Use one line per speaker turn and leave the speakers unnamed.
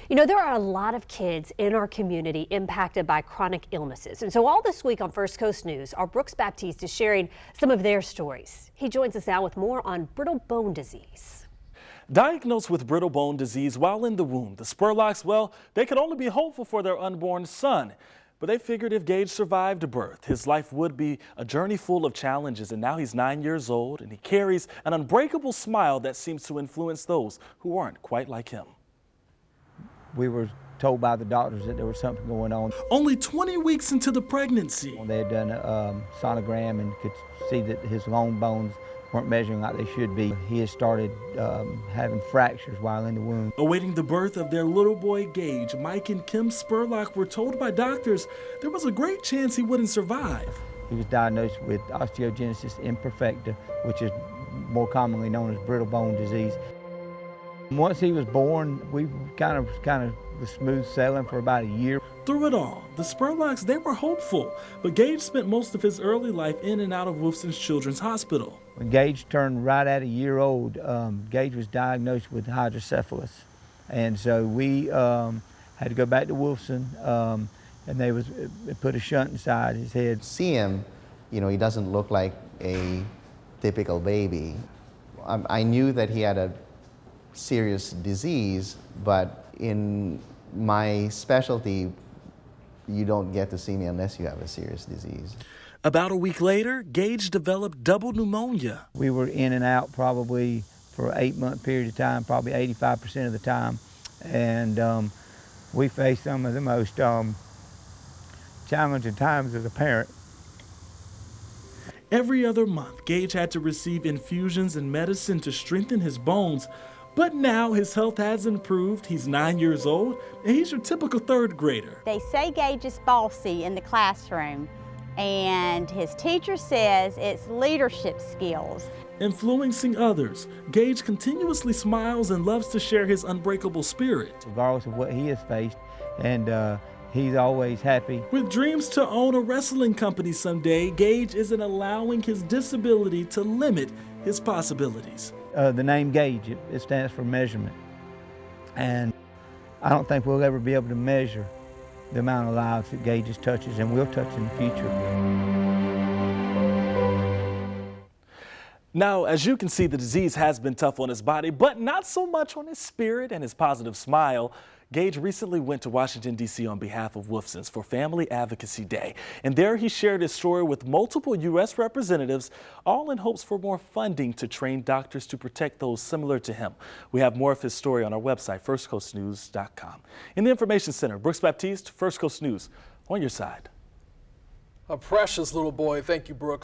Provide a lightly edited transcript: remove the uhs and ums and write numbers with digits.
You know, there are a lot of kids in our community impacted by chronic illnesses. And so all this week on First Coast News, our Brooks Baptiste is sharing some of their stories. He joins us now with more on brittle bone disease.
Diagnosed with brittle bone disease while in the womb, the Spurlocks, well, they could only be hopeful for their unborn son. But they figured if Gage survived birth, his life would be a journey full of challenges. And now he's 9 years old and he carries an unbreakable smile that seems to influence those who aren't quite like him.
We were told by the doctors that there was something going on.
Only 20 weeks into the pregnancy.
They had done a sonogram and could see that his long bones weren't measuring like they should be. He had started having fractures while in the womb.
Awaiting the birth of their little boy Gage, Mike and Kim Spurlock were told by doctors there was a great chance he wouldn't survive.
He was diagnosed with osteogenesis imperfecta, which is more commonly known as brittle bone disease. Once he was born, we kind of was smooth sailing for about a year.
Through it all, the Spurlocks, they were hopeful, but Gage spent most of his early life in and out of Wolfson's Children's Hospital.
When Gage turned right at a year old, Gage was diagnosed with hydrocephalus. And so we had to go back to Wolfson, and they put a shunt inside his head.
See him, you know, he doesn't look like a typical baby. I knew that he had a serious disease, but in my specialty, you don't get to see me unless you have a serious disease.
About a week later, Gage developed double pneumonia.
We were in and out probably for an 8-month period of time, probably 85% of the time. And we faced some of the most challenging times as a parent.
Every other month, Gage had to receive infusions and medicine to strengthen his bones. But now his health has improved. He's 9 years old, and he's your typical third grader.
They say Gage is bossy in the classroom, and his teacher says it's leadership skills.
Influencing others, Gage continuously smiles and loves to share his unbreakable spirit.
Regardless of what he has faced, and he's always happy.
With dreams to own a wrestling company someday, Gage isn't allowing his disability to limit his possibilities.
The name Gage, it stands for measurement. And I don't think we'll ever be able to measure the amount of lives that Gage touches and will touch in the future.
Now, as you can see, the disease has been tough on his body, but not so much on his spirit and his positive smile. Gage recently went to Washington, D.C. on behalf of Wolfson's for Family Advocacy Day. And there he shared his story with multiple U.S. representatives, all in hopes for more funding to train doctors to protect those similar to him. We have more of his story on our website, firstcoastnews.com. In the Information Center, Brooks Baptiste, First Coast News, on your side.
A precious little boy. Thank you, Brooks.